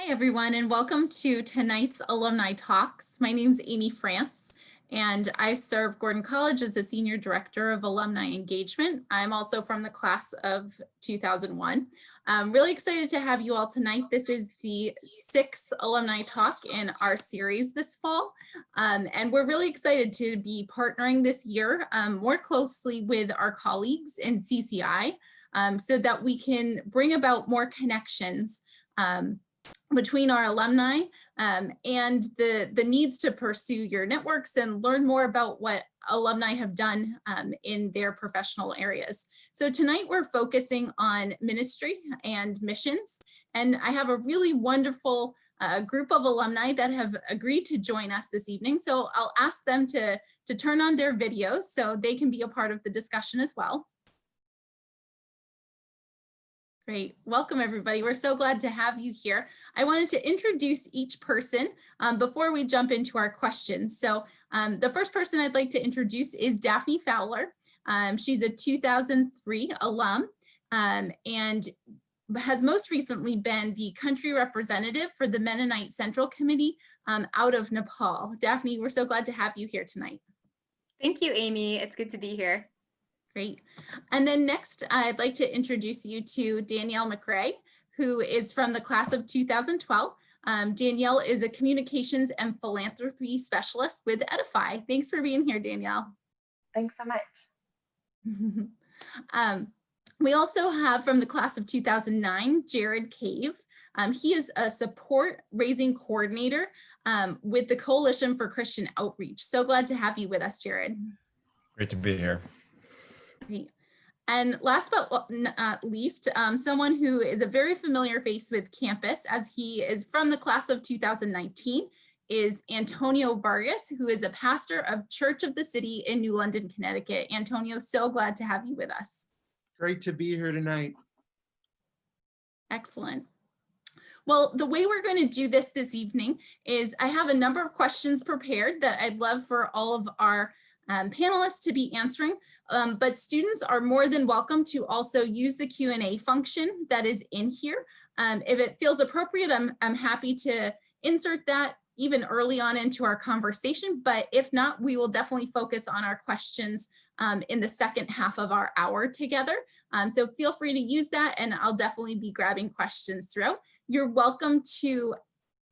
Hi, everyone, and welcome to tonight's Alumni Talks. My name is Amy France, and I serve Gordon College as the Senior Director of Alumni Engagement. I'm also from the class of 2001. I'm really excited to have you all tonight. This is the sixth Alumni Talk in our series this fall, and we're really excited to be partnering this year more closely with our colleagues in CCI so that we can bring about more connections between our alumni and the needs to pursue your networks and learn more about what alumni have done in their professional areas. So tonight we're focusing on ministry and missions, and I have a really wonderful group of alumni that have agreed to join us this evening. So I'll ask them to turn on their videos so they can be a part of the discussion as well. Great. Welcome, everybody. We're so glad to have you here. I wanted to introduce each person before we jump into our questions. So the first person I'd like to introduce is Daphne Fowler. She's a 2003 alum and has most recently been the country representative for the Mennonite Central Committee out of Nepal. Daphne, we're so glad to have you here tonight. Thank you, Amy. It's good to be here. Great. And then next, I'd like to introduce you to Danielle McRae, who is from the class of 2012. Danielle is a communications and philanthropy specialist with Edify. Thanks for being here, Danielle. Thanks so much. We also have from the class of 2009, Jared Cave. He is a support raising coordinator with the Coalition for Christian Outreach. So glad to have you with us, Jared. Great to be here. Great. And last but not least, someone who is a very familiar face with campus, as he is from the class of 2019, is Antonio Vargas, who is a pastor of Church of the City in New London, Connecticut. Antonio, so glad to have you with us. Great to be here tonight. Excellent. Well, the way we're going to do this evening is I have a number of questions prepared that I'd love for all of our panelists to be answering, but students are more than welcome to also use the Q&A function that is in here. If it feels appropriate, I'm happy to insert that even early on into our conversation, but if not, we will definitely focus on our questions in the second half of our hour together. So feel free to use that, and I'll definitely be grabbing questions throughout. You're welcome to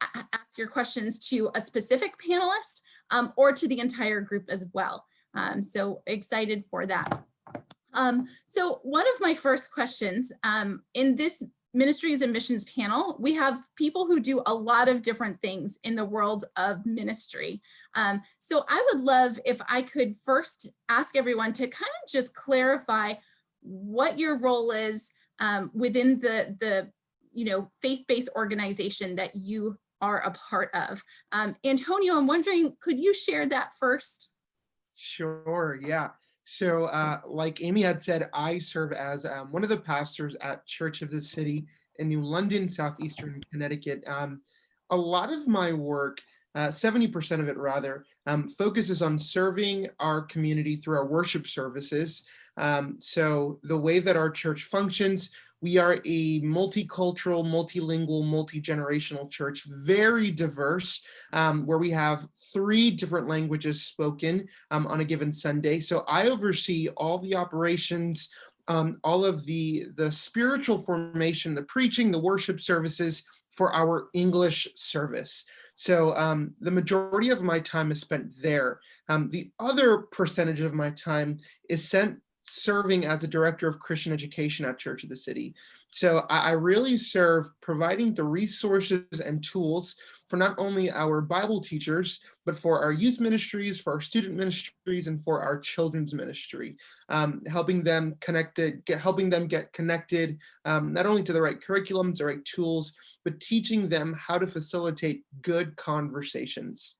ask your questions to a specific panelist or to the entire group as well. So excited for that. So one of my first questions in this Ministries and Missions panel, we have people who do a lot of different things in the world of ministry. So I would love if I could first ask everyone to kind of just clarify what your role is within the faith-based organization that you are a part of. Antonio, I'm wondering, could you share that first? Sure, yeah. So like Amy had said, I serve as one of the pastors at Church of the City in New London, southeastern Connecticut. A lot of my work, 70% of it rather, focuses on serving our community through our worship services. So the way that our church functions, we are a multicultural, multilingual, multi-generational church, very diverse, where we have 3 different languages spoken on a given Sunday. So I oversee all the operations, all of the spiritual formation, the preaching, the worship services for our English service. So the majority of my time is spent there. The other percentage of my time is spent serving as a director of Christian education at Church of the City. So I really serve providing the resources and tools for not only our Bible teachers, but for our youth ministries, for our student ministries, and for our children's ministry, helping them get connected, not only to the right curriculums, the right tools, but teaching them how to facilitate good conversations.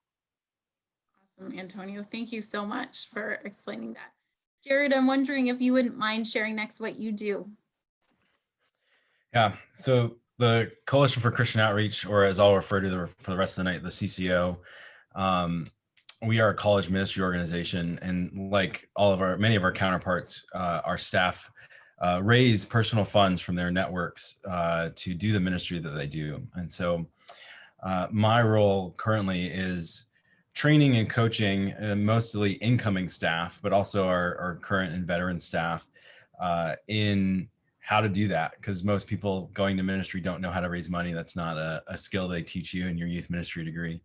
Awesome, Antonio. Thank you so much for explaining that. Jared, I'm wondering if you wouldn't mind sharing next what you do. Yeah, so the Coalition for Christian Outreach, or as I'll refer to for the rest of the night, the CCO, we are a college ministry organization, and like many of our counterparts, our staff raise personal funds from their networks to do the ministry that they do. And so my role currently is training and coaching mostly incoming staff, but also our current and veteran staff in how to do that, because most people going to ministry don't know how to raise money. That's not a skill they teach you in your youth ministry degree.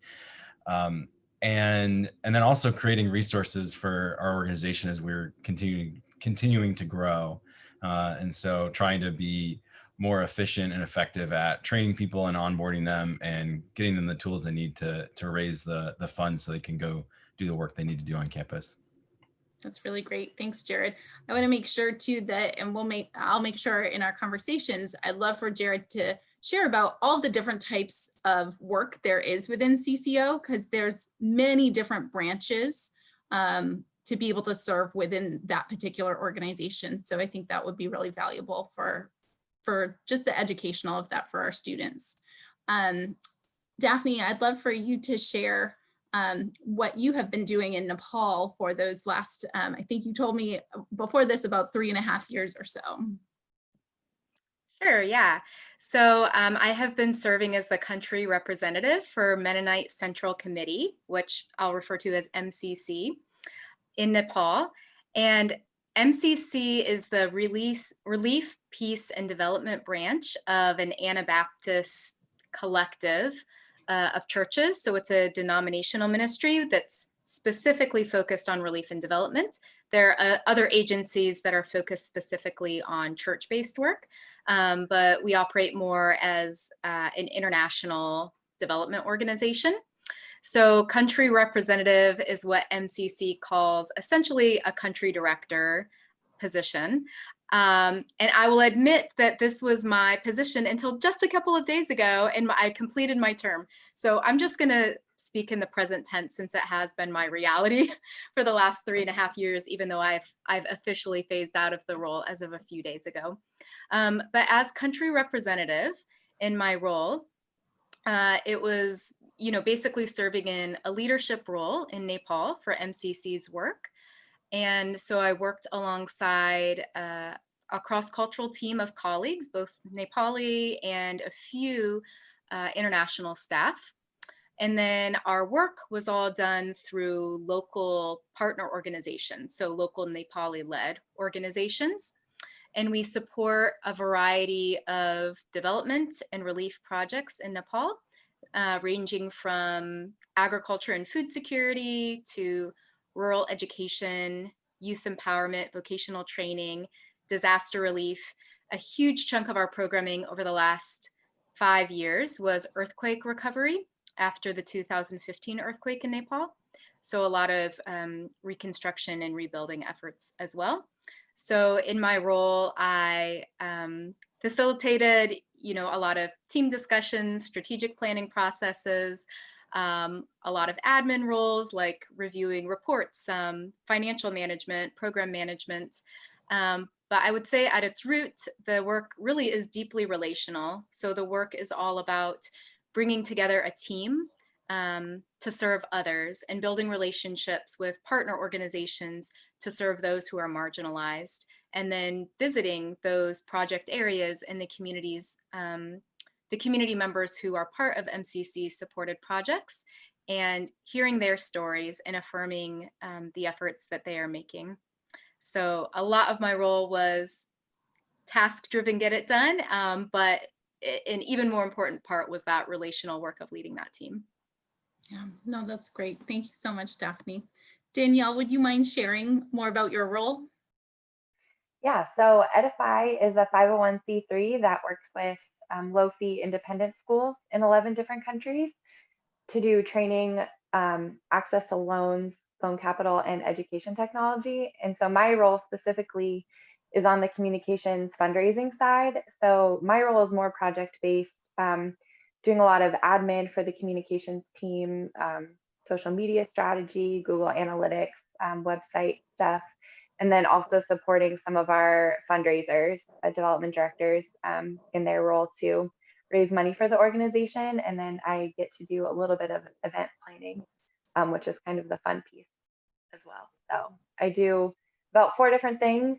And then also creating resources for our organization as we're continuing to grow. And so trying to be more efficient and effective at training people and onboarding them and getting them the tools they need to raise the funds so they can go do the work they need to do on campus. That's really great. Thanks, Jared. I want to make sure too that, and I'll make sure in our conversations, I'd love for Jared to share about all the different types of work there is within CCO, because there's many different branches to be able to serve within that particular organization. So I think that would be really valuable for just the educational of that for our students. Daphne, I'd love for you to share what you have been doing in Nepal for those last, I think you told me before this, about 3.5 years or so. Sure, yeah. So I have been serving as the country representative for Mennonite Central Committee, which I'll refer to as MCC, in Nepal. And MCC is the Relief, Peace, and Development branch of an Anabaptist collective of churches. So it's a denominational ministry that's specifically focused on relief and development. There are other agencies that are focused specifically on church-based work, but we operate more as an international development organization. So country representative is what MCC calls essentially a country director position. And I will admit that this was my position until just a couple of days ago, and I completed my term. So I'm just going to speak in the present tense since it has been my reality for the last 3.5 years, even though I've officially phased out of the role as of a few days ago. But as country representative in my role, it was, basically serving in a leadership role in Nepal for MCC's work. And so I worked alongside a cross-cultural team of colleagues, both Nepali and a few international staff. And then our work was all done through local partner organizations, so local Nepali-led organizations. And we support a variety of development and relief projects in Nepal, ranging from agriculture and food security to rural education, youth empowerment, vocational training, disaster relief. A huge chunk of our programming over the last 5 years was earthquake recovery after the 2015 earthquake in Nepal. So a lot of reconstruction and rebuilding efforts as well. So in my role, I facilitated, a lot of team discussions, strategic planning processes, a lot of admin roles like reviewing reports, financial management, program management. But I would say at its root, the work really is deeply relational. So the work is all about bringing together a team to serve others and building relationships with partner organizations to serve those who are marginalized, and then visiting those project areas in the communities, the community members who are part of MCC supported projects, and hearing their stories and affirming the efforts that they are making. So a lot of my role was task-driven, get it done, but an even more important part was that relational work of leading that team. Yeah, no, that's great. Thank you so much, Daphne. Danielle, would you mind sharing more about your role? Yeah, so Edify is a 501c3 that works with low-fee independent schools in 11 different countries to do training, access to loans, loan capital, and education technology. And so my role specifically is on the communications fundraising side. So my role is more project-based, doing a lot of admin for the communications team, social media strategy, Google Analytics, website stuff, and then also supporting some of our fundraisers, development directors, in their role to raise money for the organization. And then I get to do a little bit of event planning, which is kind of the fun piece as well. So I do about 4 different things.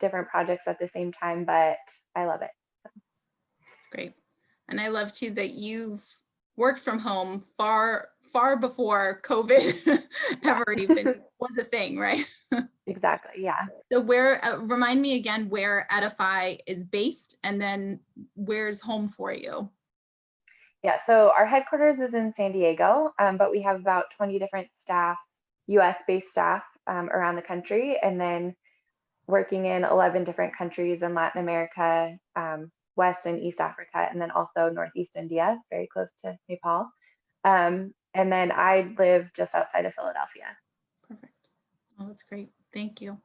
different projects at the same time, but I love it. That's great. And I love too that you've worked from home far before COVID ever even was a thing, right? Exactly. Yeah. So where, remind me again where Edify is based, and then where's home for you? Yeah. So our headquarters is in San Diego, but we have about 20 different staff, US based staff around the country, and then working in 11 different countries in Latin America, West and East Africa, and then also Northeast India, very close to Nepal. And then I live just outside of Philadelphia. Perfect. Oh, that's great. Thank you.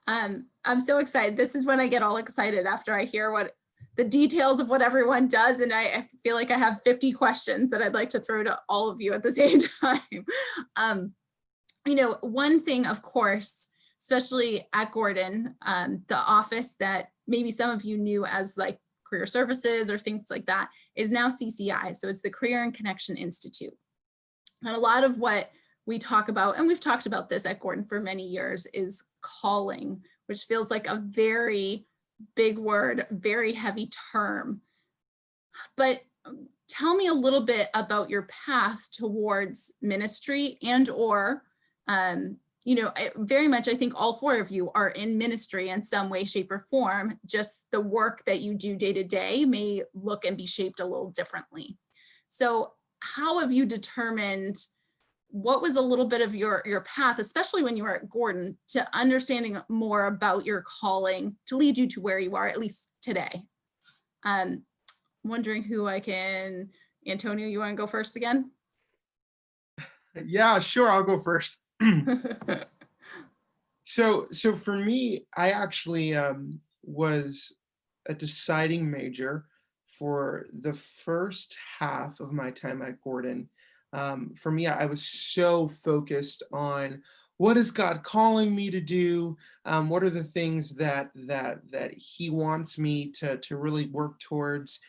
I'm so excited. This is when I get all excited after I hear what the details of what everyone does. And I feel like I have 50 questions that I'd like to throw to all of you at the same time. You know, one thing, of course, especially at Gordon, the office that maybe some of you knew as like career services or things like that is now CCI. So it's the Career and Connection Institute. And a lot of what we talk about, and we've talked about this at Gordon for many years, is calling, which feels like a very big word, very heavy term. But tell me a little bit about your path towards ministry and or, you know, very much, I think all four of you are in ministry in some way, shape, or form. Just the work that you do day to day may look and be shaped a little differently. So how have you determined, what was a little bit of your path, especially when you were at Gordon, to understanding more about your calling to lead you to where you are, at least today? Wondering who I can, Antonio, you want to go first again? Yeah, sure. I'll go first. So for me, I actually was a deciding major for the first half of my time at Gordon. For me, I was so focused on what is God calling me to do? What are the things that He wants me to really work towards?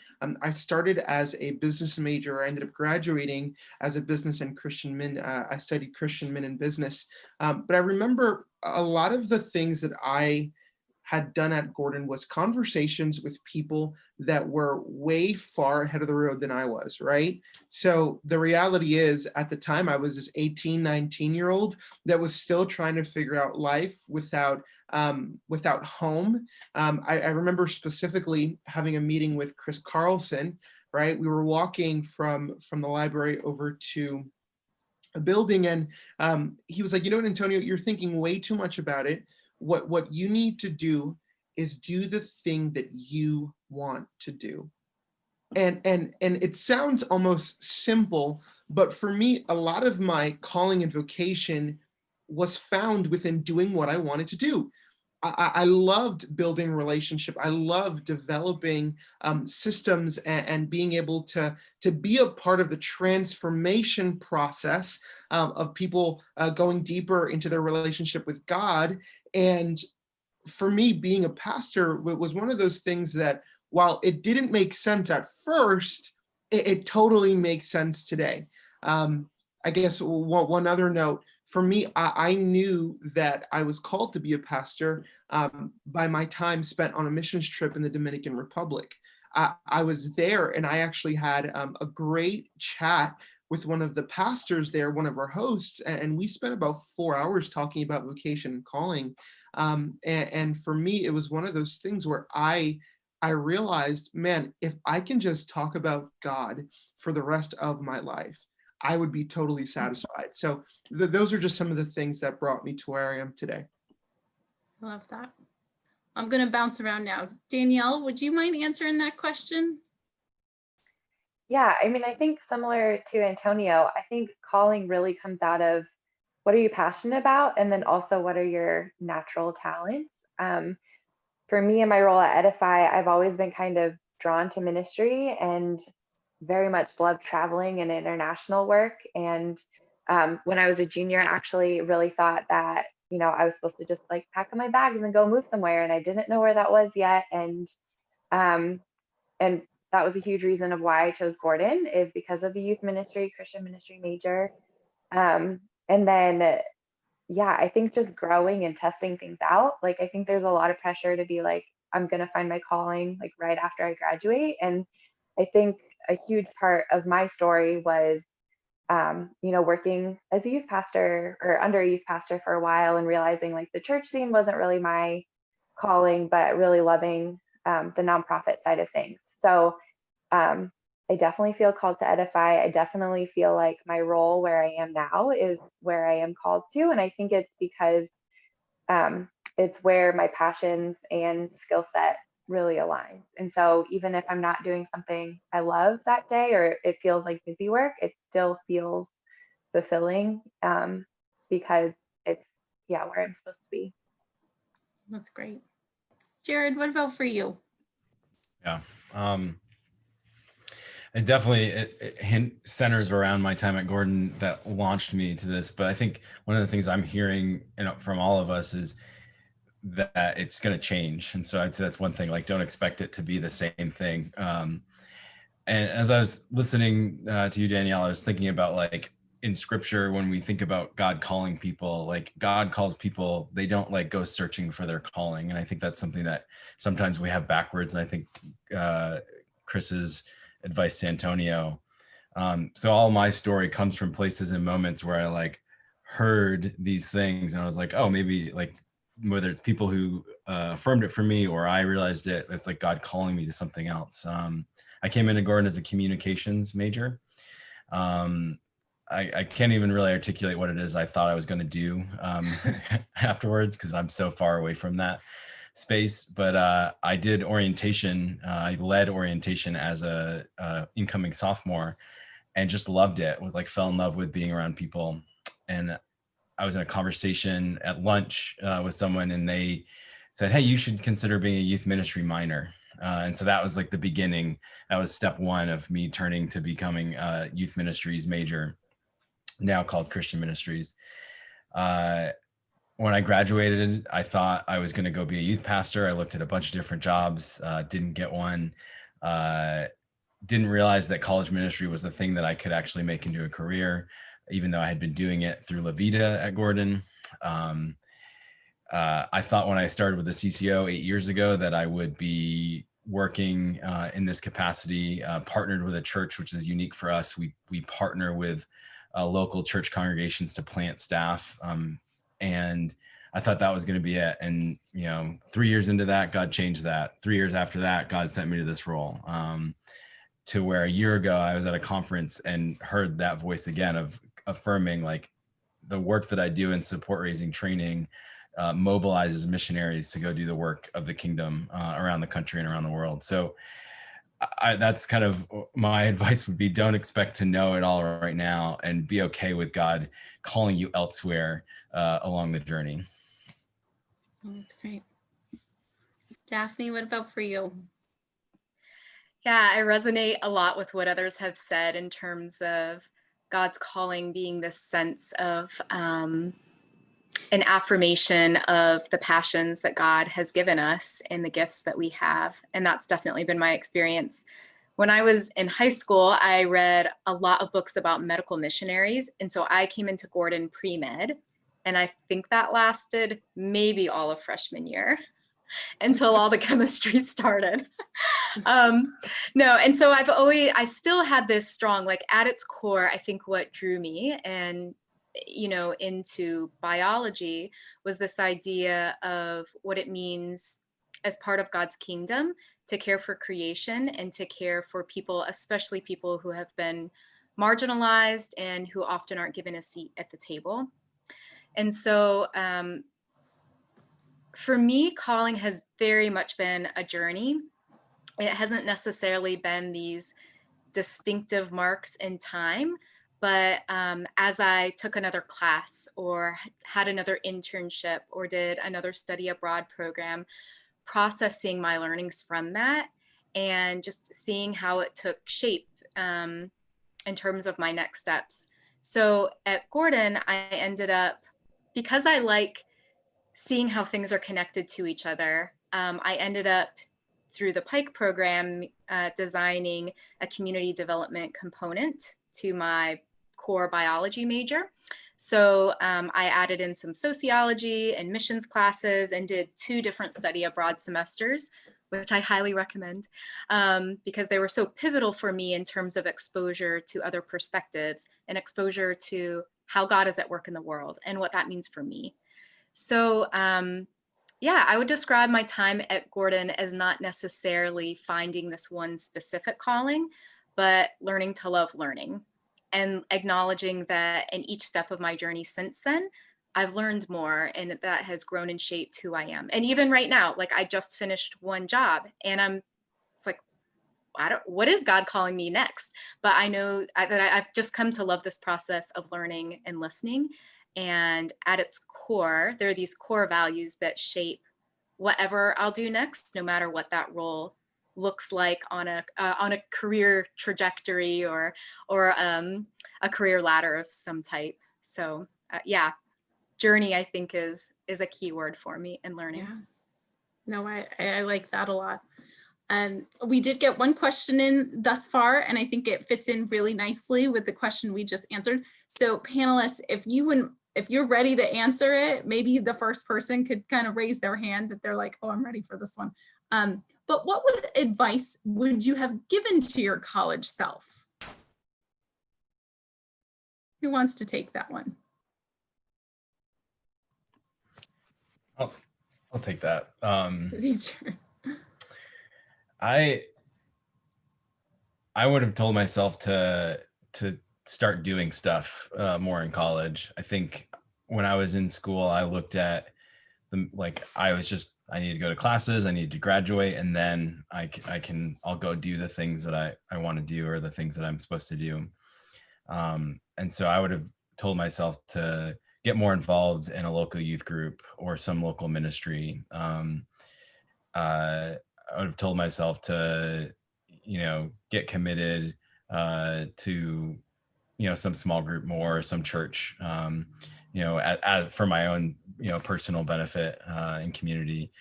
I started as a business major. I ended up graduating as a business and Christian min. I studied Christian min and business. But I remember a lot of the things that I had done at Gordon was conversations with people that were way far ahead of the road than I was, right? So the reality is, at the time, I was this 18, 19-year-old that was still trying to figure out life without home. I remember specifically having a meeting with Chris Carlson, right? We were walking from the library over to a building, and he was like, you know what, Antonio, you're thinking way too much about it. What you need to do is do the thing that you want to do. And it sounds almost simple, but for me, a lot of my calling and vocation was found within doing what I wanted to do. I loved building relationship. I loved developing systems and being able to be a part of the transformation process of people going deeper into their relationship with God. And for me, being a pastor was one of those things that, while it didn't make sense at first, it totally makes sense today. I guess one other note, for me, I knew that I was called to be a pastor by my time spent on a missions trip in the Dominican Republic. I was there, and I actually had a great chat with one of the pastors there, one of our hosts, and we spent about 4 hours talking about vocation and calling. And for me, it was one of those things where I realized, man, if I can just talk about God for the rest of my life, I would be totally satisfied. So those are just some of the things that brought me to where I am today. I love that. I'm going to bounce around now. Danielle, would you mind answering that question? Yeah, I mean, I think similar to Antonio, I think calling really comes out of what are you passionate about, and then also what are your natural talents. For me, in my role at Edify, I've always been kind of drawn to ministry and very much loved traveling and international work. And when I was a junior, I actually really thought that, you know, I was supposed to just like pack up my bags and go move somewhere, and I didn't know where that was yet. Um, and that was a huge reason of why I chose Gordon, is because of the youth ministry, Christian ministry major. And then, yeah, I think just growing and testing things out. Like, I think there's a lot of pressure to be like, I'm going to find my calling like right after I graduate. And I think a huge part of my story was, working as a youth pastor or under a youth pastor for a while and realizing like the church scene wasn't really my calling, but really loving the nonprofit side of things. So um, I definitely feel called to edify. I definitely feel like my role where I am now is where I am called to. And I think it's because um, it's where my passions and skill set really align. And so even if I'm not doing something I love that day or it feels like busy work, it still feels fulfilling because it's, yeah, where I'm supposed to be. That's great. Jared, what about for you? Yeah. It definitely it centers around my time at Gordon that launched me to this. But I think one of the things I'm hearing, from all of us is that it's going to change. And so I'd say that's one thing, like, don't expect it to be the same thing. And as I was listening to you, Danielle, I was thinking about, like, in scripture, when we think about God calling people, like, God calls people, they don't like go searching for their calling. And I think that's something that sometimes we have backwards. And I think Chris's advice to Antonio. So all my story comes from places and moments where I like heard these things and I was like, oh, maybe, like, whether it's people who affirmed it for me or I realized it, it's like God calling me to something else. I came into Gordon as a communications major. I can't even really articulate what it is I thought I was going to do afterwards, because I'm so far away from that space. But I did orientation. I led orientation as a incoming sophomore and just loved it. Fell in love with being around people. And I was in a conversation at lunch with someone, and they said, hey, you should consider being a youth ministry minor. And so that was like the beginning. That was step one of me turning to becoming a youth ministries major, now called Christian Ministries. When I graduated, I thought I was going to go be a youth pastor. I looked at a bunch of different jobs, didn't get one. Didn't realize that college ministry was the thing that I could actually make into a career, even though I had been doing it through La Vida at Gordon. I thought when I started with the CCO 8 years ago that I would be working in this capacity, partnered with a church, which is unique for us. We partner with local church congregations to plant staff. And I thought that was going to be it. And, 3 years into that, God changed that. 3 years after that, God sent me to this role. To where a year ago I was at a conference and heard that voice again of affirming, like, the work that I do in support raising training mobilizes missionaries to go do the work of the kingdom around the country and around the world. So that's kind of my advice would be, don't expect to know it all right now, and be okay with God calling you elsewhere along the journey. Oh, that's great. Daphne, what about for you? Yeah, I resonate a lot with what others have said in terms of God's calling being this sense of an affirmation of the passions that God has given us and the gifts that we have. And that's definitely been my experience. When I was in high school, I read a lot of books about medical missionaries. And so I came into Gordon pre-med, and I think that lasted maybe all of freshman year until all the chemistry started. No, and so I still had this strong, like, at its core, I think what drew me and, into biology was this idea of what it means as part of God's kingdom to care for creation and to care for people, especially people who have been marginalized and who often aren't given a seat at the table. And so, for me, calling has very much been a journey. It hasn't necessarily been these distinctive marks in time, but as I took another class or had another internship or did another study abroad program, processing my learnings from that and just seeing how it took shape in terms of my next steps. So at Gordon, I ended up, because I like seeing how things are connected to each other, I ended up through the Pike program designing a community development component to my core biology major. So I added in some sociology and missions classes and did 2 different study abroad semesters, which I highly recommend because they were so pivotal for me in terms of exposure to other perspectives and exposure to how God is at work in the world and what that means for me. So yeah, I would describe my time at Gordon as not necessarily finding this one specific calling, but learning to love learning and acknowledging that in each step of my journey since then, I've learned more and that has grown and shaped who I am. And even right now, like I just finished one job and it's like, what is God calling me next? But I know that I've just come to love this process of learning and listening. And at its core, there are these core values that shape whatever I'll do next, no matter what that role looks like on a career trajectory or a career ladder of some type. So yeah, journey I think is a key word for me in learning. Yeah. No, I like that a lot. We did get one question in thus far, and I think it fits in really nicely with the question we just answered. So panelists, if you're ready to answer it, maybe the first person could kind of raise their hand that they're like, oh, I'm ready for this one. But what advice would you have given to your college self? Who wants to take that one? I'll take that. Sure. I would have told myself to start doing stuff more in college. I think when I was in school, I looked at I need to go to classes, I need to graduate, and then I'll go do the things that I want to do or the things that I'm supposed to do. And so I would have told myself to get more involved in a local youth group or some local ministry. I would have told myself to, get committed to, some small group more, some church, for my own, personal benefit and community.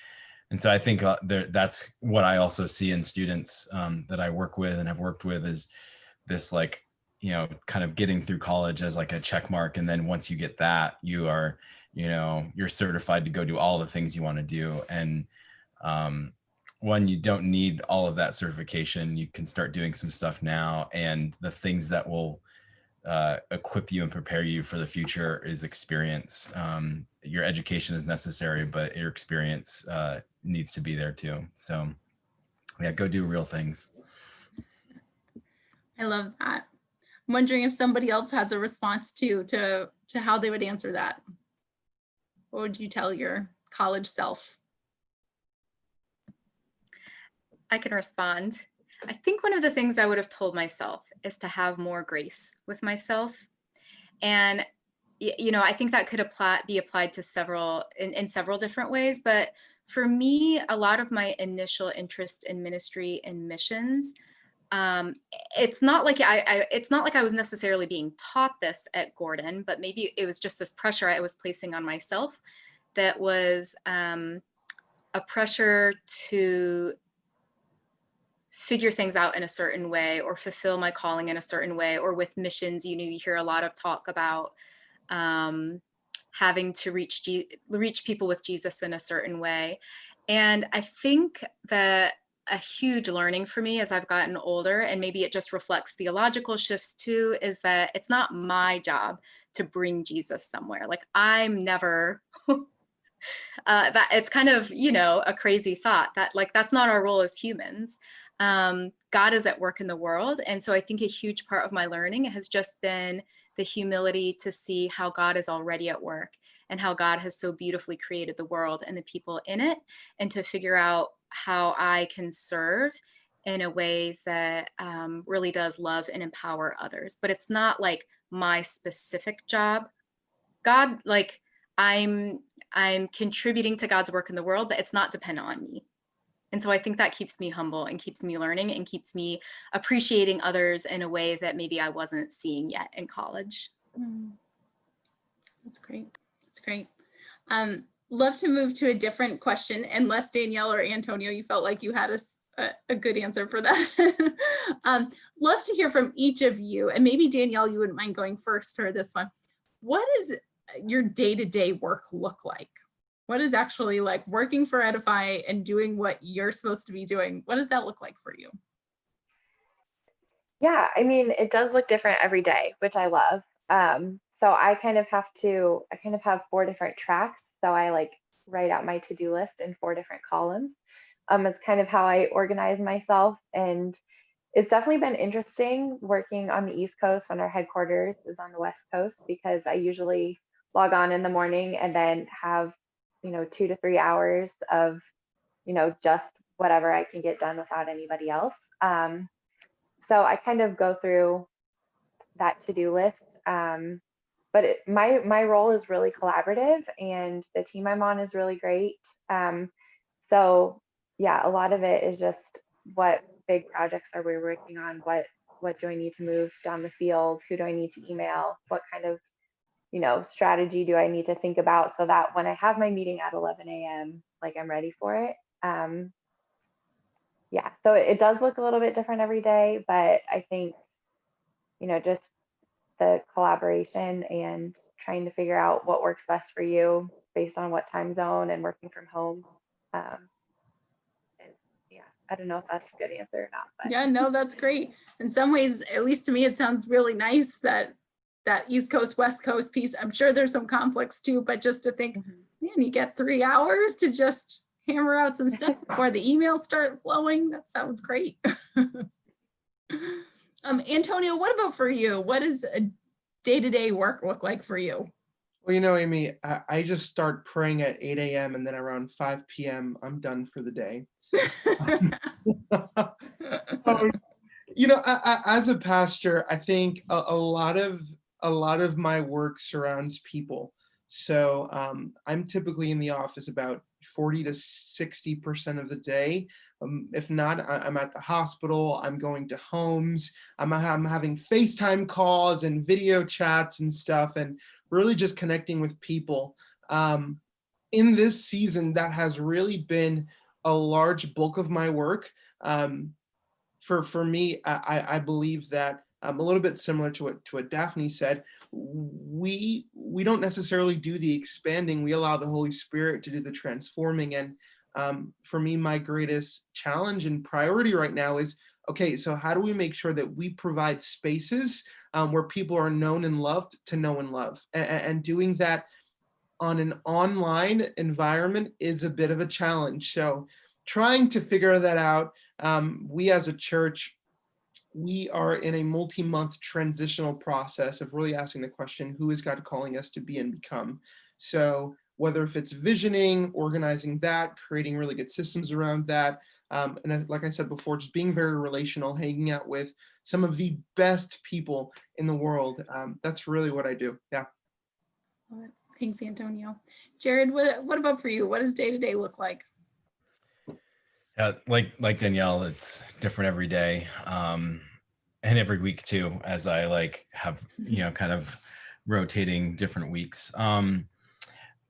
And so I think that's what I also see in students that I work with and have worked with is this kind of getting through college as like a check mark. And then once you get that, you are, you're certified to go do all the things you want to do. And when you don't need all of that certification, you can start doing some stuff now. And the things that will equip you and prepare you for the future is experience. Your education is necessary, but your experience needs to be there too. So yeah, go do real things. I love that. I'm wondering if somebody else has a response to how they would answer that. What would you tell your college self? I can respond. I think one of the things I would have told myself is to have more grace with myself. And, I think that could be applied to several different ways. But for me, a lot of my initial interest in ministry and missions, it's not like I was necessarily being taught this at Gordon, but maybe it was just this pressure I was placing on myself that was a pressure to figure things out in a certain way or fulfill my calling in a certain way. Or with missions, you hear a lot of talk about having to reach people with Jesus in a certain way. And I think that a huge learning for me as I've gotten older, and maybe it just reflects theological shifts too, is that it's not my job to bring Jesus somewhere. Like I'm never that it's kind of, a crazy thought that that's not our role as humans. God is at work in the world. And so I think a huge part of my learning has just been the humility to see how God is already at work and how God has so beautifully created the world and the people in it, and to figure out how I can serve in a way that really does love and empower others. But it's not like my specific job. God, I'm contributing to God's work in the world, but it's not dependent on me. And so I think that keeps me humble and keeps me learning and keeps me appreciating others in a way that maybe I wasn't seeing yet in college. That's great. That's great. Love to move to a different question, unless Danielle or Antonio, you felt like you had a good answer for that. Love to hear from each of you, and maybe Danielle, you wouldn't mind going first for this one. what does your day-to-day work look like? What is actually like working for Edify and doing what you're supposed to be doing? What does that look like for you? Yeah, I mean, it does look different every day, which I love. So I kind of have 4 different tracks. So I like write out my to-do list in 4 different columns. It's kind of how I organize myself. And it's definitely been interesting working on the East Coast when our headquarters is on the West Coast, because I usually log on in the morning and then have, 2 to 3 hours of, just whatever I can get done without anybody else. So I kind of go through that to-do list. But my role is really collaborative, and the team I'm on is really great. So yeah, a lot of it is just what big projects are we working on? What do I need to move down the field? Who do I need to email? What kind of strategy do I need to think about so that when I have my meeting at 11 a.m., like I'm ready for it. Yeah, so it does look a little bit different every day, but I think, just the collaboration and trying to figure out what works best for you based on what time zone and working from home. Um, and yeah, I don't know if that's a good answer or not, but Yeah, no, that's great. In some ways, at least to me, it sounds really nice that East Coast, West Coast piece. I'm sure there's some conflicts too, but just to think, man, you get 3 hours to just hammer out some stuff before the emails start flowing. That sounds great. Antonio, what about for you? What does a day-to-day work look like for you? Well, Amy, I just start praying at 8 a.m. and then around 5 p.m. I'm done for the day. As a pastor, I think a lot of my work surrounds people. So I'm typically in the office about 40 to 60% of the day. If not, I'm at the hospital. I'm going to homes. I'm having FaceTime calls and video chats and stuff, and really just connecting with people. In this season, that has really been a large bulk of my work. For me, I believe that a little bit similar to what Daphne said, we don't necessarily do the expanding. We allow the Holy Spirit to do the transforming. And for me, my greatest challenge and priority right now is, okay, so how do we make sure that we provide spaces where people are known and loved to know and love, and doing that on an online environment is a bit of a challenge. So trying to figure that out. We as a church, we are in a multi-month transitional process of really asking the question, who is God calling us to be and become? So whether if it's visioning, organizing that, creating really good systems around that, and like I said before, just being very relational, hanging out with some of the best people in the world. That's really what I do. Yeah. Thanks, Antonio. Jared, what about for you? What does day-to-day look like? Yeah, like Danielle, it's different every day, and every week too, as I have kind of rotating different weeks.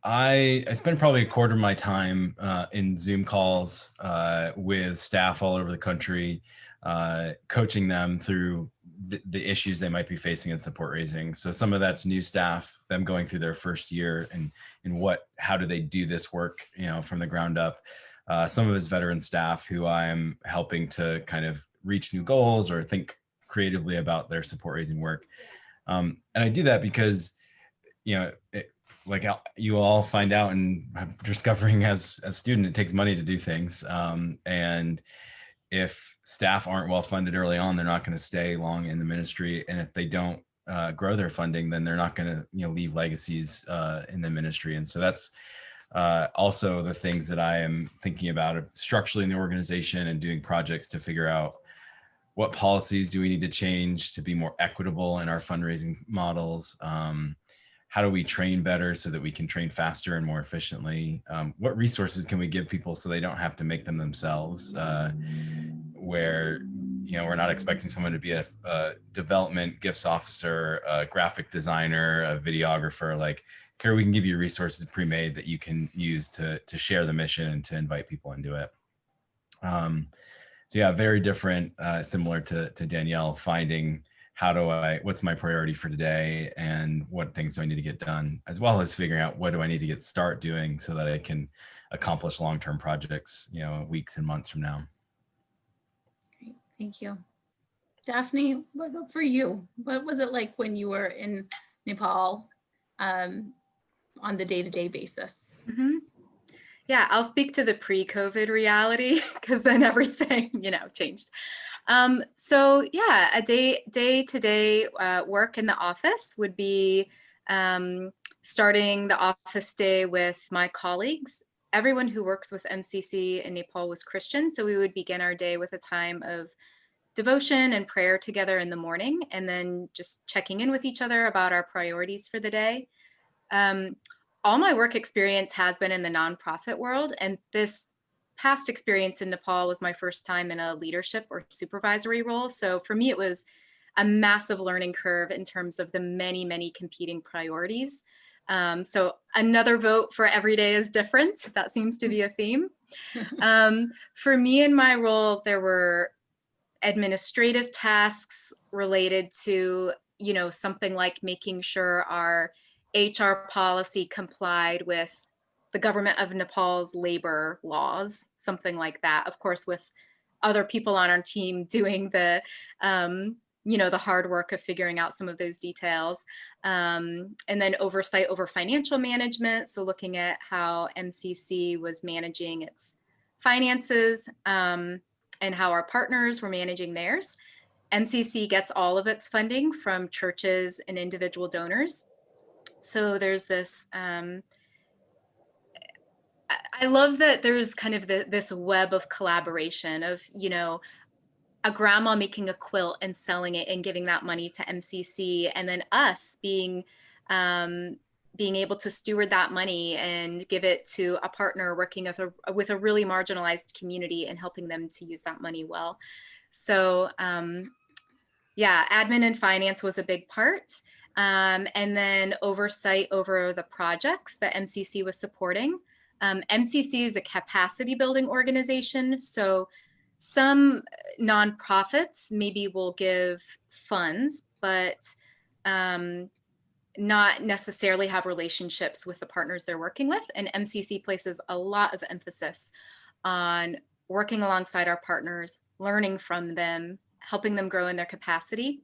I spend probably a quarter of my time in Zoom calls with staff all over the country, coaching them through the issues they might be facing in support raising. So some of that's new staff, them going through their first year, and how do they do this work, from the ground up. Some of it's veteran staff who I am helping to kind of reach new goals or think creatively about their support raising work. And I do that because, you all find out and discovering as a student, it takes money to do things. And if staff aren't well funded early on, they're not going to stay long in the ministry. And if they don't grow their funding, then they're not going to leave legacies in the ministry. And so that's also the things that I am thinking about structurally in the organization and doing projects to figure out what policies do we need to change to be more equitable in our fundraising models. How do we train better so that we can train faster and more efficiently? What resources can we give people so they don't have to make them themselves? Where, we're not expecting someone to be a development gifts officer, a graphic designer, a videographer. Here we can give you resources pre-made that you can use to share the mission and to invite people into it. So yeah, very different, similar to Danielle, finding what's my priority for today and what things do I need to get done, as well as figuring out what do I need to start doing so that I can accomplish long-term projects, weeks and months from now. Great, thank you. Daphne, what about for you? What was it like when you were in Nepal on the day-to-day basis? Mm-hmm. Yeah, I'll speak to the pre-COVID reality because then everything, changed. So yeah, a day-to-day work in the office would be starting the office day with my colleagues. Everyone who works with MCC in Nepal was Christian, so we would begin our day with a time of devotion and prayer together in the morning, and then just checking in with each other about our priorities for the day. All my work experience has been in the nonprofit world, and this past experience in Nepal was my first time in a leadership or supervisory role. So for me, it was a massive learning curve in terms of the many, many competing priorities. So another vote for every day is different. That seems to be a theme. For me in my role, there were administrative tasks related to, something like making sure our HR policy complied with the government of Nepal's labor laws, something like that. Of course, with other people on our team doing the, the hard work of figuring out some of those details. And then oversight over financial management. So looking at how MCC was managing its finances and how our partners were managing theirs. MCC gets all of its funding from churches and individual donors. So there's this, I love that there's kind of this web of collaboration of, a grandma making a quilt and selling it and giving that money to MCC, and then us being able to steward that money and give it to a partner working with a really marginalized community and helping them to use that money well. So yeah, admin and finance was a big part. And then oversight over the projects that MCC was supporting. MCC is a capacity building organization. So some nonprofits maybe will give funds, but not necessarily have relationships with the partners they're working with. And MCC places a lot of emphasis on working alongside our partners, learning from them, helping them grow in their capacity.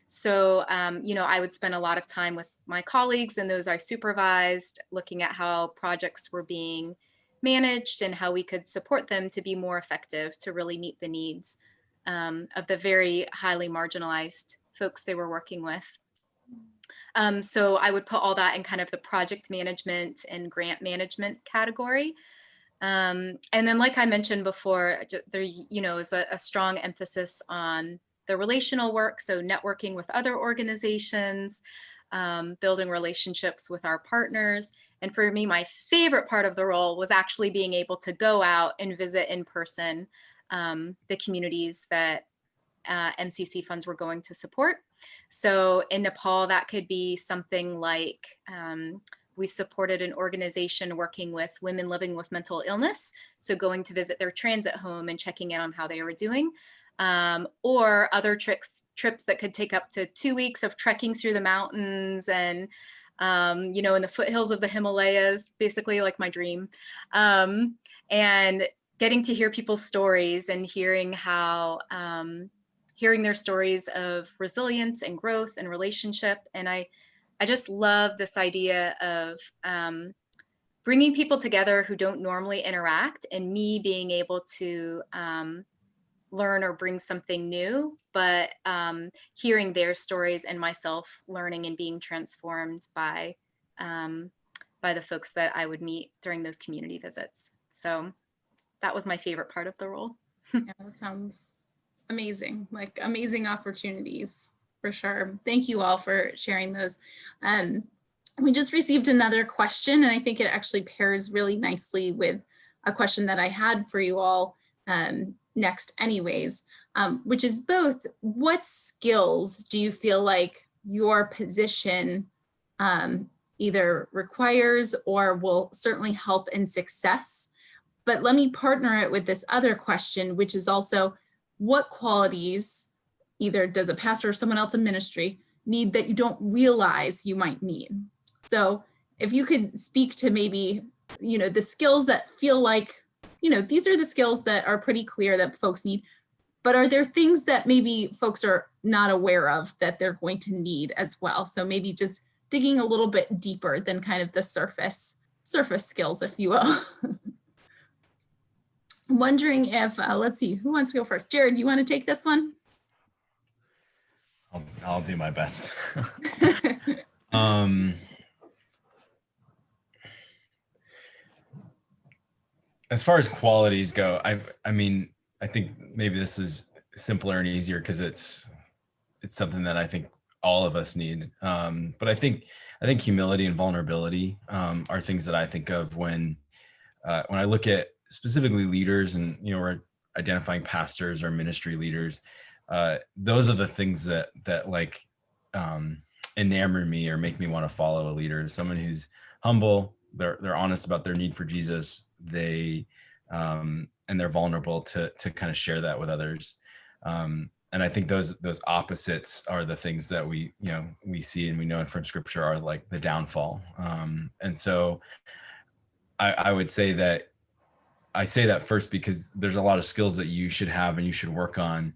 So, I would spend a lot of time with my colleagues and those I supervised, looking at how projects were being managed and how we could support them to be more effective, to really meet the needs of the very highly marginalized folks they were working with. So I would put all that in kind of the project management and grant management category. And then, like I mentioned before, there, is a strong emphasis on the relational work. So networking with other organizations, building relationships with our partners. And for me, my favorite part of the role was actually being able to go out and visit in person the communities that MCC funds were going to support. So in Nepal, that could be something like we supported an organization working with women living with mental illness. So going to visit their transit home and checking in on how they were doing, or other trips that could take up to 2 weeks of trekking through the mountains and, in the foothills of the Himalayas, basically like my dream. And getting to hear people's stories and hearing how, hearing their stories of resilience and growth and relationship. And I just love this idea of bringing people together who don't normally interact, and me being able to learn or bring something new, but hearing their stories and myself learning and being transformed by the folks that I would meet during those community visits. So that was my favorite part of the role. Yeah, that sounds amazing, like amazing opportunities for sure. Thank you all for sharing those. We just received another question, and I think it actually pairs really nicely with a question that I had for you all next anyways, which is both, what skills do you feel like your position either requires or will certainly help in success? But let me partner it with this other question, which is also, what qualities either does a pastor or someone else in ministry need that you don't realize you might need? So if you could speak to maybe, the skills that feel like, these are the skills that are pretty clear that folks need, but are there things that maybe folks are not aware of that they're going to need as well? So maybe just digging a little bit deeper than kind of the surface skills, if you will. I'm wondering if, let's see, who wants to go first? Jared, you want to take this one? I'll do my best. As far as qualities go, I mean, I think maybe this is simpler and easier because it's something that I think all of us need. But I think humility and vulnerability are things that I think of when I look at specifically leaders, and we're identifying pastors or ministry leaders. Those are the things that like enamor me or make me want to follow a leader. Someone who's humble, they're honest about their need for Jesus. They and they're vulnerable to kind of share that with others. And I think those opposites are the things that we see and we know from Scripture are like the downfall. And so I would say that I say that first because there's a lot of skills that you should have and you should work on.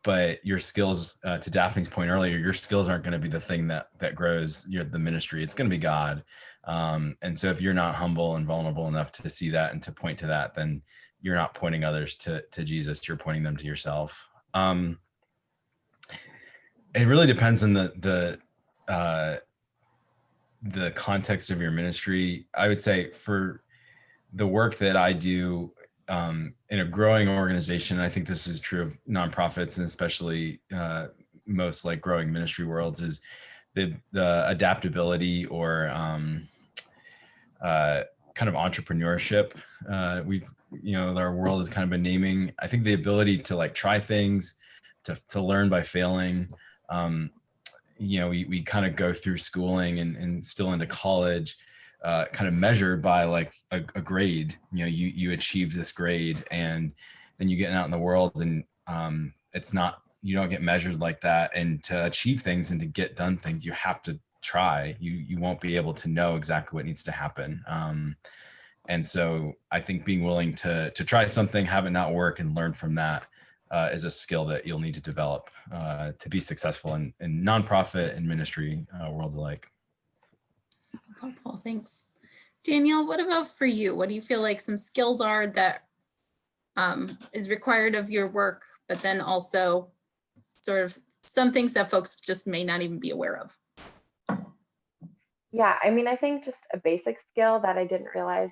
But your skills, to Daphne's point earlier, your skills aren't going to be the thing that grows the ministry. It's going to be God. And so if you're not humble and vulnerable enough to see that and to point to that, then you're not pointing others to Jesus. You're pointing them to yourself. It really depends on the context of your ministry. I would say for the work that I do in a growing organization, I think this is true of nonprofits and especially most like growing ministry worlds, is the adaptability or kind of entrepreneurship. Our world has kind of been naming. I think the ability to like try things, to learn by failing. We kind of go through schooling and still into college, kind of measured by like a grade. You achieve this grade, and then you get out in the world, and it's not, you don't get measured like that. And to achieve things and to get done things, you have to try. You won't be able to know exactly what needs to happen. And so I think being willing to try something, have it not work, and learn from that is a skill that you'll need to develop to be successful in nonprofit and ministry worlds alike. That's helpful. Thanks. Danielle, what about for you? What do you feel like some skills are that is required of your work, but then also sort of some things that folks just may not even be aware of? Yeah, I mean, I think just a basic skill that I didn't realize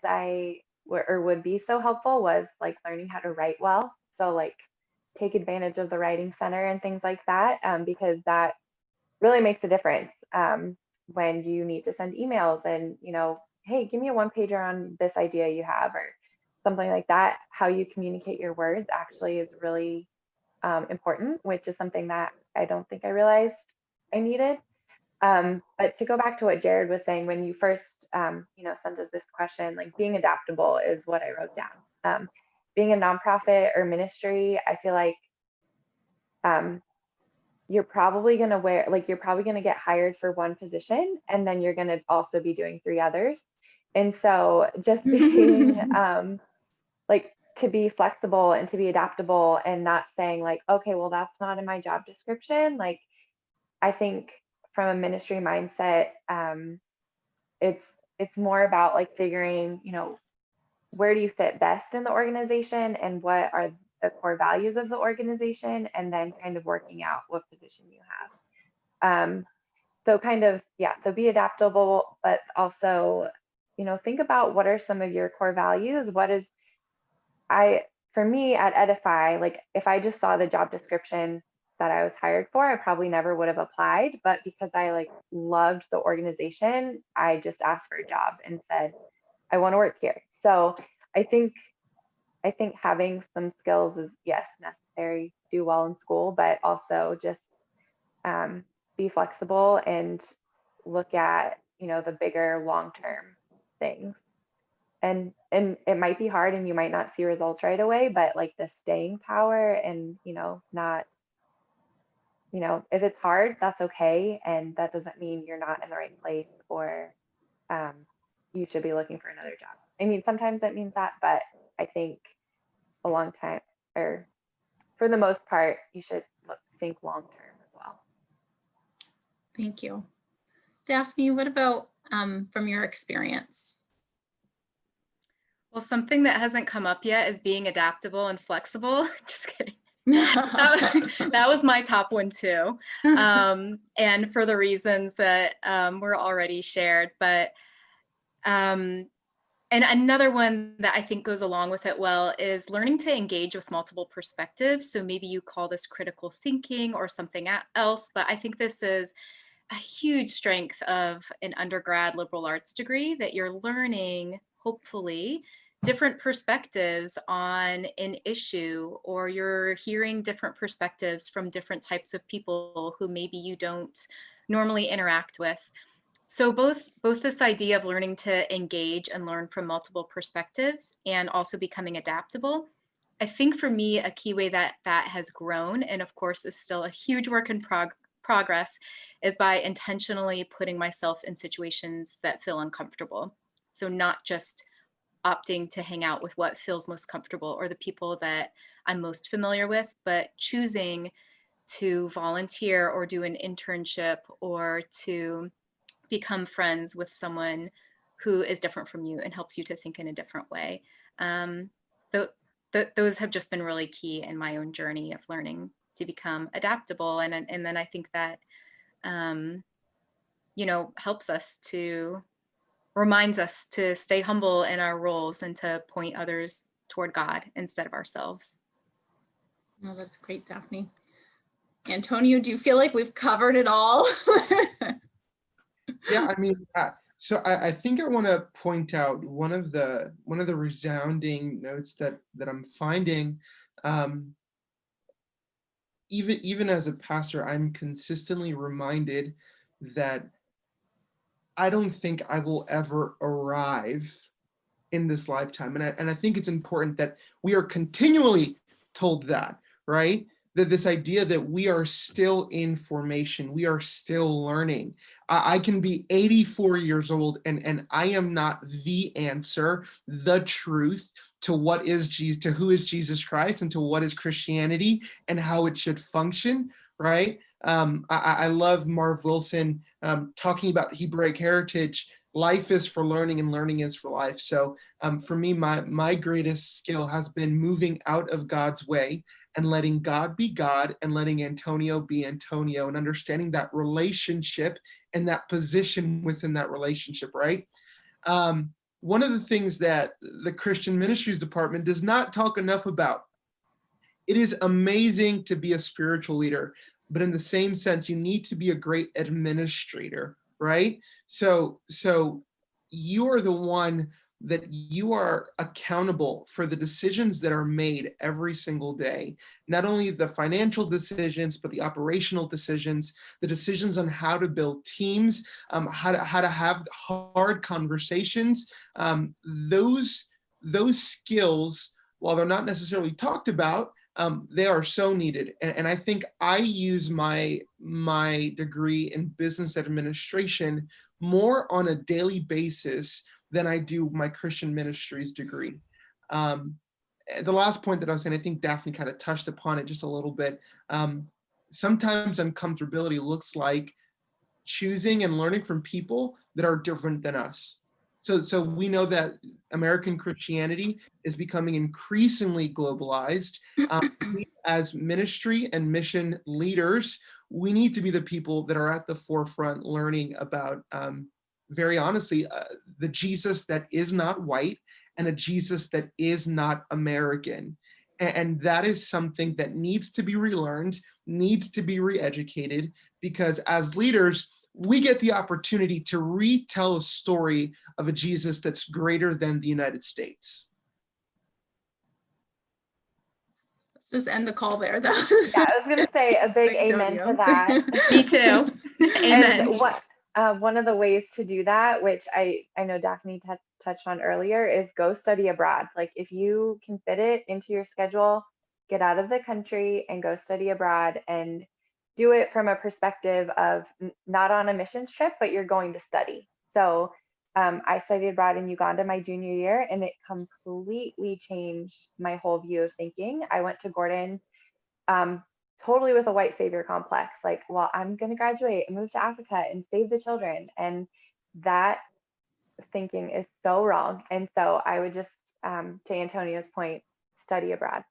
would be so helpful was like learning how to write well. So like take advantage of the writing center and things like that, because that really makes a difference when you need to send emails and, hey, give me a one pager on this idea you have or something like that. How you communicate your words actually is really important, which is something that I don't think I realized I needed. But to go back to what Jared was saying, when you first, sent us this question, like being adaptable is what I wrote down. Being a nonprofit or ministry, I feel like you're probably going to get hired for one position and then you're going to also be doing 3 others. And so just being to be flexible and to be adaptable and not saying like, okay, well, that's not in my job description. Like, I think from a ministry mindset, it's more about like figuring, where do you fit best in the organization and what are the core values of the organization, and then kind of working out what position you have. So kind of, yeah, so be adaptable, but also, think about what are some of your core values. For me at Edify, like if I just saw the job description that I was hired for, I probably never would have applied. But because I like loved the organization, I just asked for a job and said, I want to work here. So I think having some skills is, yes, necessary, do well in school, but also just be flexible and look at, the bigger long-term things. And it might be hard and you might not see results right away, but like the staying power and, not if it's hard, that's okay. And that doesn't mean you're not in the right place or um, you should be looking for another job. I mean, sometimes that means that, but I think a long time, or for the most part, you should think long term as well. Thank you. Daphne, what about from your experience? Well, something that hasn't come up yet is being adaptable and flexible. Just kidding. That was my top one too. And for the reasons that were already shared, but and another one that I think goes along with it well is learning to engage with multiple perspectives. So maybe you call this critical thinking or something else, but I think this is a huge strength of an undergrad liberal arts degree, that you're learning, hopefully, different perspectives on an issue, or you're hearing different perspectives from different types of people who maybe you don't normally interact with. So both this idea of learning to engage and learn from multiple perspectives and also becoming adaptable, I think for me, a key way that has grown, and of course is still a huge work in progress, is by intentionally putting myself in situations that feel uncomfortable. So not just opting to hang out with what feels most comfortable or the people that I'm most familiar with, but choosing to volunteer or do an internship or to become friends with someone who is different from you and helps you to think in a different way. Those have just been really key in my own journey of learning to become adaptable. And then I think that, helps us to, reminds us to stay humble in our roles and to point others toward God instead of ourselves. Oh, that's great, Daphne. Antonio, do you feel like we've covered it all? Yeah, I mean, so I think I want to point out one of the resounding notes that I'm finding. Even as a pastor, I'm consistently reminded that I don't think I will ever arrive in this lifetime, and I think it's important that we are continually told that, right? That this idea that we are still in formation, we are still learning. I can be 84 years old and I am not the answer, the truth to what is Jesus, to who is Jesus Christ, and to what is Christianity and how it should function, right? I love Marv Wilson talking about Hebraic heritage. Life is for learning and learning is for life. So for me, my greatest skill has been moving out of God's way and letting God be God and letting Antonio be Antonio, and understanding that relationship and that position within that relationship, right? One of the things that the Christian Ministries Department does not talk enough about, it is amazing to be a spiritual leader, but in the same sense, you need to be a great administrator, right? So you are the one that you are accountable for the decisions that are made every single day, not only the financial decisions, but the operational decisions, the decisions on how to build teams, how to have hard conversations. Those skills, while they're not necessarily talked about, they are so needed. And I think I use my degree in business administration more on a daily basis than I do my Christian ministries degree. The last point that I was saying, I think Daphne kind of touched upon it just a little bit. Sometimes uncomfortability looks like choosing and learning from people that are different than us. So we know that American Christianity is becoming increasingly globalized. As ministry and mission leaders, we need to be the people that are at the forefront learning about, very honestly, the Jesus that is not white and a Jesus that is not American. And that is something that needs to be relearned, needs to be re-educated, because as leaders, we get the opportunity to retell a story of a Jesus that's greater than the United States. Let's just end the call there, though. Yeah, I was going to say a big amen to that. Me too. Amen. And one of the ways to do that, which I know Daphne touched on earlier, is go study abroad. Like if you can fit it into your schedule, get out of the country and go study abroad. And do it from a perspective of not on a missions trip, but you're going to study. So I studied abroad in Uganda my junior year, and it completely changed my whole view of thinking. I went to Gordon totally with a white savior complex, like, well, I'm going to graduate and move to Africa and save the children. And that thinking is so wrong. And so I would just, to Antonio's point, study abroad,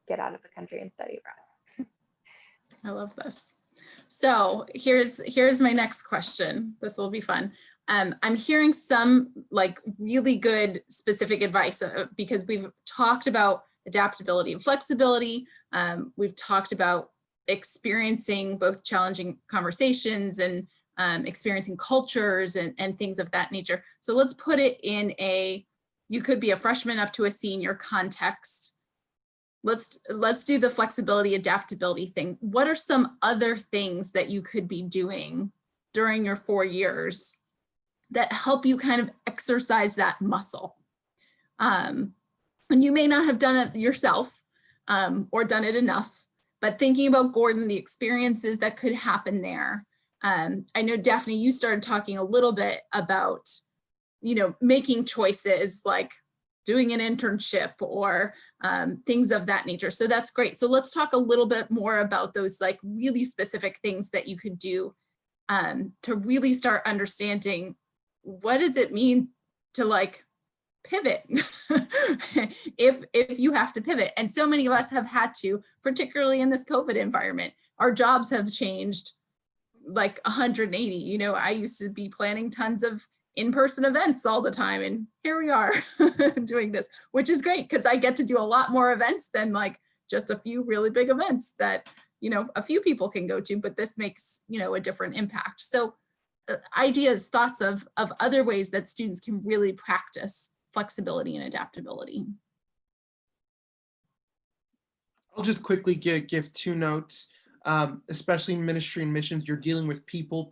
get out of the country and study abroad. I love this. So here's my next question. This will be fun. I'm hearing some like really good specific advice because we've talked about adaptability and flexibility. We've talked about experiencing both challenging conversations and experiencing cultures and things of that nature. So let's put it in you could be a freshman up to a senior context. Let's do the flexibility, adaptability thing. What are some other things that you could be doing during your 4 years that help you kind of exercise that muscle? And you may not have done it yourself or done it enough, but thinking about Gordon, the experiences that could happen there. I know, Daphne, you started talking a little bit about, making choices like doing an internship or things of that nature. So that's great. So let's talk a little bit more about those like really specific things that you could do to really start understanding what does it mean to like pivot if you have to pivot. And so many of us have had to, particularly in this COVID environment. Our jobs have changed like 180. I used to be planning tons of in-person events all the time, and here we are doing this, which is great because I get to do a lot more events than like just a few really big events that a few people can go to, but this makes a different impact. So ideas, thoughts of other ways that students can really practice flexibility and adaptability. I'll just quickly give 2 notes. Especially in ministry and missions, you're dealing with people.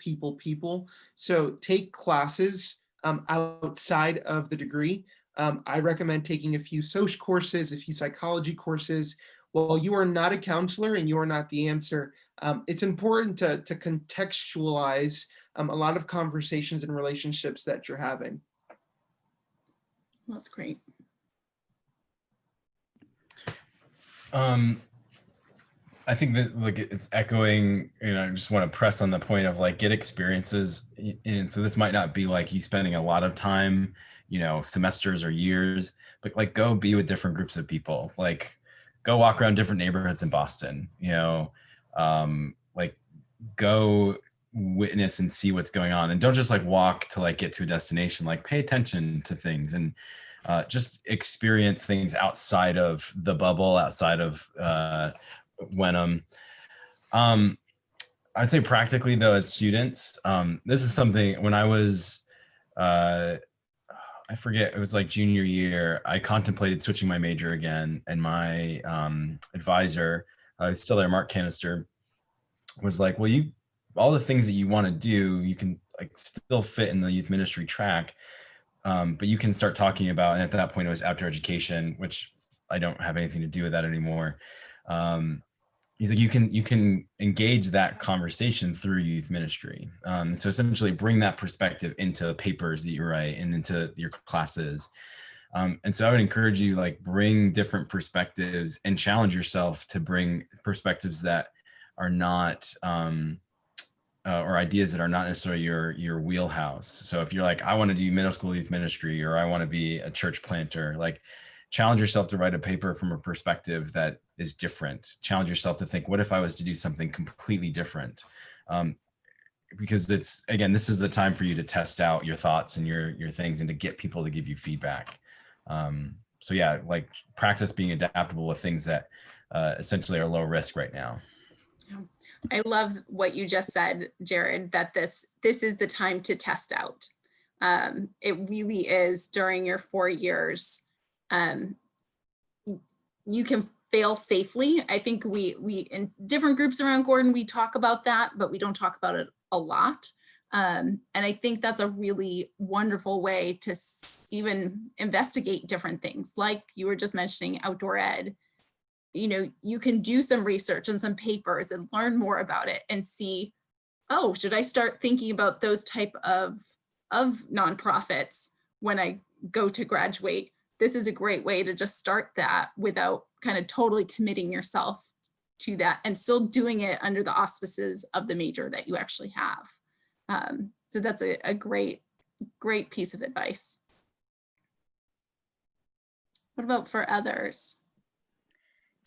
So take classes outside of the degree. I recommend taking a few social courses, a few psychology courses. While you are not a counselor and you are not the answer, it's important to contextualize a lot of conversations and relationships that you're having. That's great. I think that like it's echoing, I just want to press on the point of like get experiences. And so this might not be like you spending a lot of time, semesters or years, but like go be with different groups of people, like go walk around different neighborhoods in Boston, like go witness and see what's going on. And don't just like walk to like get to a destination, like pay attention to things and just experience things outside of the bubble, outside of Wenham. I'd say practically though, as students, this is something when I was, I forget, it was like junior year, I contemplated switching my major again. And my advisor, who's still there, Mark Canister, was like, well, all the things that you want to do, you can like still fit in the youth ministry track. But you can start talking about, and at that point it was outdoor education, which I don't have anything to do with that anymore. He's like, you can engage that conversation through youth ministry. So essentially bring that perspective into papers that you write and into your classes. And so I would encourage you, like, bring different perspectives and challenge yourself to bring perspectives that are not, or ideas that are not necessarily your wheelhouse. So if you're like, I want to do middle school youth ministry, or I want to be a church planter, like challenge yourself to write a paper from a perspective that is different. Challenge yourself to think, what if I was to do something completely different? Because this is the time for you to test out your thoughts and your things and to get people to give you feedback. So yeah, like practice being adaptable with things that essentially are low risk right now. I love what you just said, Jared, that this is the time to test out. It really is during your 4 years. You can fail safely. I think we in different groups around Gordon, we talk about that, but we don't talk about it a lot. And I think that's a really wonderful way to even investigate different things. Like you were just mentioning outdoor ed. you can do some research and some papers and learn more about it and see, oh, should I start thinking about those type of nonprofits when I go to graduate? This is a great way to just start that without kind of totally committing yourself to that and still doing it under the auspices of the major that you actually have. So that's a great piece of advice. What about for others?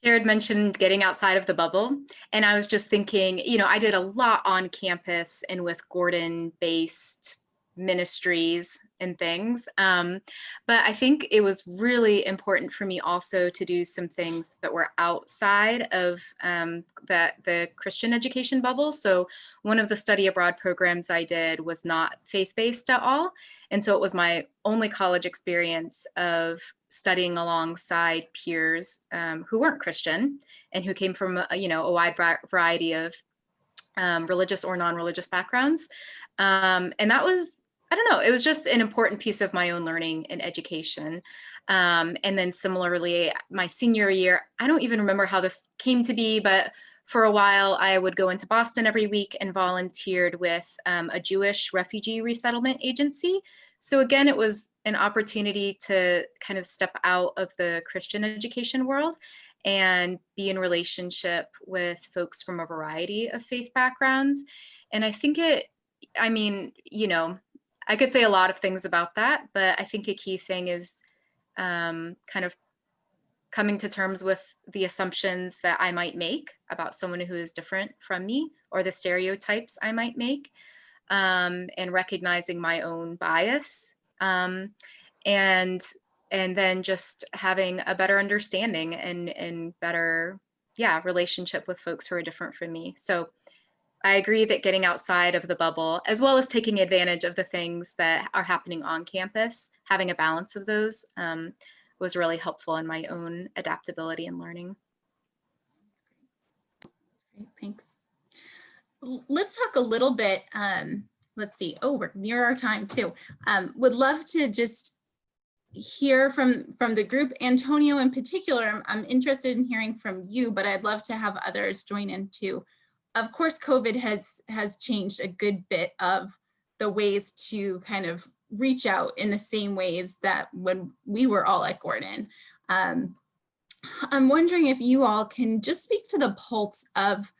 Jared mentioned getting outside of the bubble. And I was just thinking, I did a lot on campus and with Gordon-based ministries and things. But I think it was really important for me also to do some things that were outside of the Christian education bubble. So one of the study abroad programs I did was not faith-based at all. And so it was my only college experience of studying alongside peers who weren't Christian and who came from a wide variety of religious or non-religious backgrounds. And that was, I don't know, it was just an important piece of my own learning and education. And then similarly, my senior year, I don't even remember how this came to be, but for a while, I would go into Boston every week and volunteered with a Jewish refugee resettlement agency. So again, it was an opportunity to kind of step out of the Christian education world and be in relationship with folks from a variety of faith backgrounds. And I think I could say a lot of things about that, but I think a key thing is kind of coming to terms with the assumptions that I might make about someone who is different from me or the stereotypes I might make, and recognizing my own bias, and then just having a better understanding and better, relationship with folks who are different from me. So I agree that getting outside of the bubble, as well as taking advantage of the things that are happening on campus, having a balance of those, was really helpful in my own adaptability and learning. Great, thanks. Let's talk a little bit, let's see, we're near our time too. Would love to just hear from the group. Antonio in particular, I'm interested in hearing from you, but I'd love to have others join in too. Of course, COVID has changed a good bit of the ways to kind of reach out in the same ways that when we were all at Gordon. I'm wondering if you all can just speak to the pulse of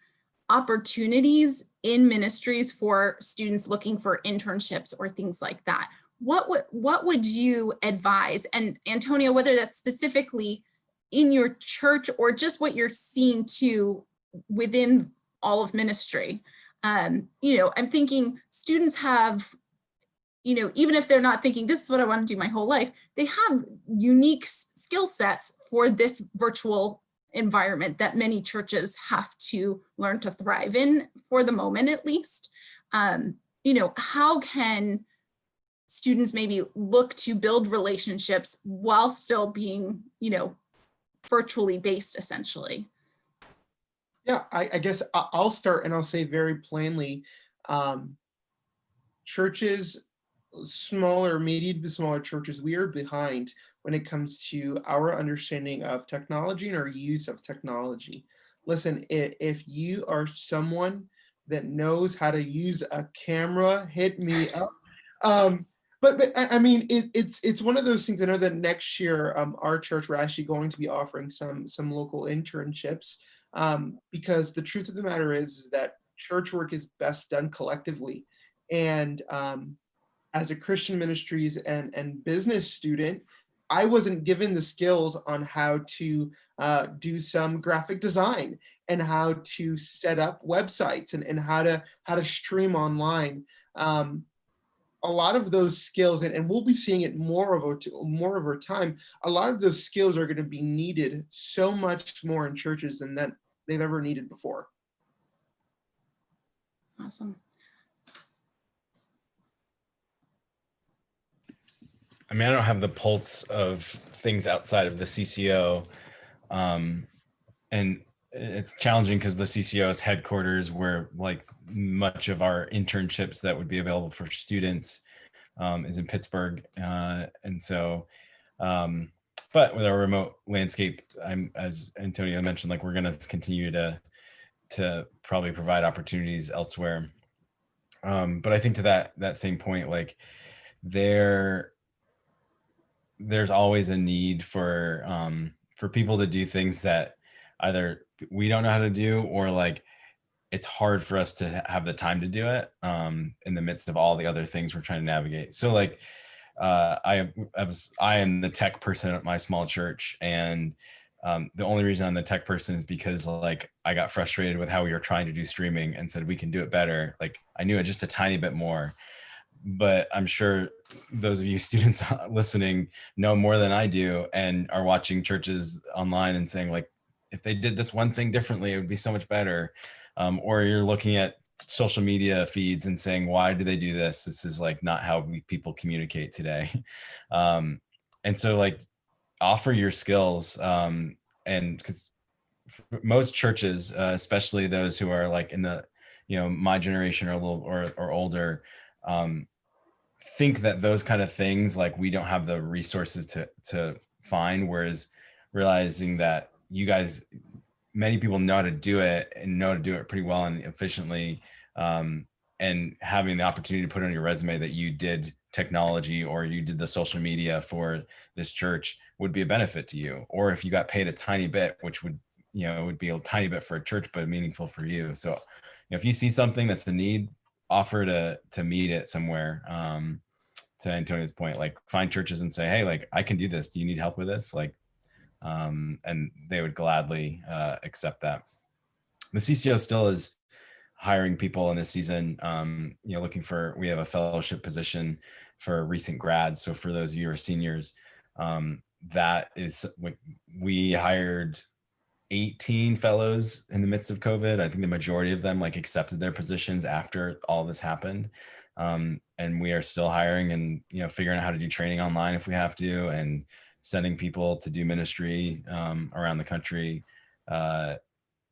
opportunities in ministries for students looking for internships or things like that. What would you advise? And Antonio, whether that's specifically in your church or just what you're seeing too within all of ministry. I'm thinking students have, even if they're not thinking this is what I want to do my whole life, they have unique skill sets for this virtual environment that many churches have to learn to thrive in for the moment, at least. How can students maybe look to build relationships while still being, virtually based essentially? Yeah, I guess I'll start and I'll say very plainly, churches, medium to smaller churches, we are behind when it comes to our understanding of technology and our use of technology. Listen, if you are someone that knows how to use a camera, hit me up. But I mean, it's one of those things. I know that next year, our church, we're actually going to be offering some local internships, because the truth of the matter is that church work is best done collectively. And as a Christian ministries and business student, I wasn't given the skills on how to do some graphic design and how to set up websites and how to stream online. A lot of those skills, and we'll be seeing it more over time, a lot of those skills are going to be needed so much more in churches than that they've ever needed before. Awesome. I mean, I don't have the pulse of things outside of the CCO. And it's challenging because the CCO's headquarters where like much of our internships that would be available for students is in Pittsburgh. And so But with our remote landscape, as Antonio mentioned, like we're going to continue to probably provide opportunities elsewhere. But I think to that same point, like there's always a need for people to do things that either we don't know how to do, or like it's hard for us to have the time to do it in the midst of all the other things we're trying to navigate. So like I am the tech person at my small church, and the only reason I'm the tech person is because like I got frustrated with how we were trying to do streaming and said we can do it better. Like I knew it just a tiny bit more, but I'm sure those of you students listening know more than I do and are watching churches online and saying like, if they did this one thing differently, it would be so much better. Or you're looking at social media feeds and saying, why do they do this? This is like not how people communicate today. And so like offer your skills. And because most churches, especially those who are like in the, my generation or a little or older, think that those kind of things, like we don't have the resources to find, whereas realizing that you guys, many people know how to do it and know how to do it pretty well and efficiently, and having the opportunity to put on your resume that you did technology or you did the social media for this church would be a benefit to you. Or if you got paid a tiny bit, which would, would be a tiny bit for a church, but meaningful for you. So if you see something that's a need, offer to meet it somewhere. To Antonio's point, like find churches and say, hey, like I can do this. Do you need help with this? Like, and they would gladly accept that. The CCO still is hiring people in this season, we have a fellowship position for recent grads. So for those of you who are seniors, that is, we hired 18 fellows in the midst of COVID. I think the majority of them like accepted their positions after all this happened. And we are still hiring and, figuring out how to do training online if we have to, and sending people to do ministry around the country.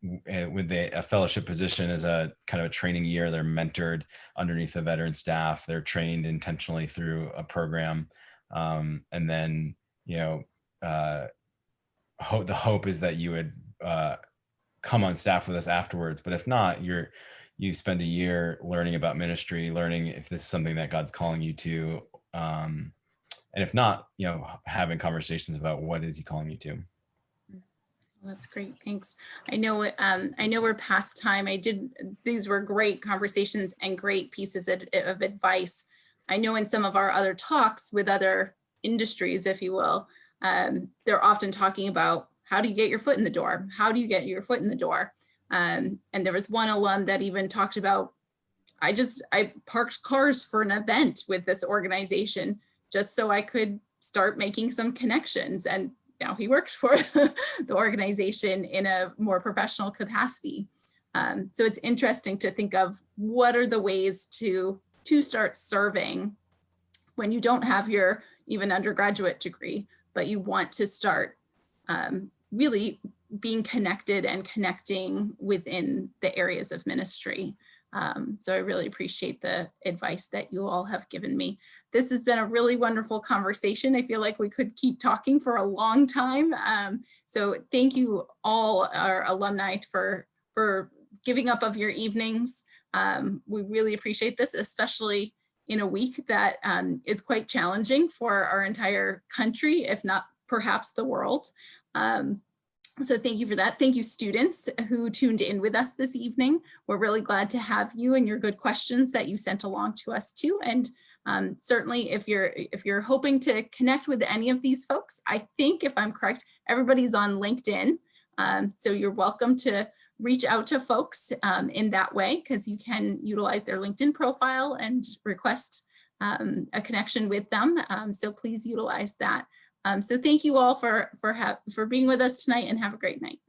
With a fellowship position as a kind of a training year, they're mentored underneath the veteran staff. They're trained intentionally through a program. And then, the hope is that you would come on staff with us afterwards. But if not, you spend a year learning about ministry, learning if this is something that God's calling you to. And if not, having conversations about what is he calling you to. Well, that's great. Thanks. I know we're past time. These were great conversations and great pieces of advice. I know in some of our other talks with other industries, if you will, they're often talking about how do you get your foot in the door? How do you get your foot in the door? And there was one alum that even talked about, I parked cars for an event with this organization just so I could start making some connections. And now he works for the organization in a more professional capacity. So it's interesting to think of what are the ways to start serving when you don't have your even undergraduate degree, but you want to start really being connected and connecting within the areas of ministry. So I really appreciate the advice that you all have given me. This has been a really wonderful conversation. I feel like we could keep talking for a long time. So thank you all, our alumni, for giving up of your evenings. We really appreciate this, especially in a week that is quite challenging for our entire country, if not perhaps the world. So thank you for that. Thank you, students who tuned in with us this evening. We're really glad to have you and your good questions that you sent along to us too. And certainly if you're hoping to connect with any of these folks, I think if I'm correct, everybody's on LinkedIn. So you're welcome to reach out to folks in that way, because you can utilize their LinkedIn profile and request a connection with them. So please utilize that. So thank you all for being with us tonight, and have a great night.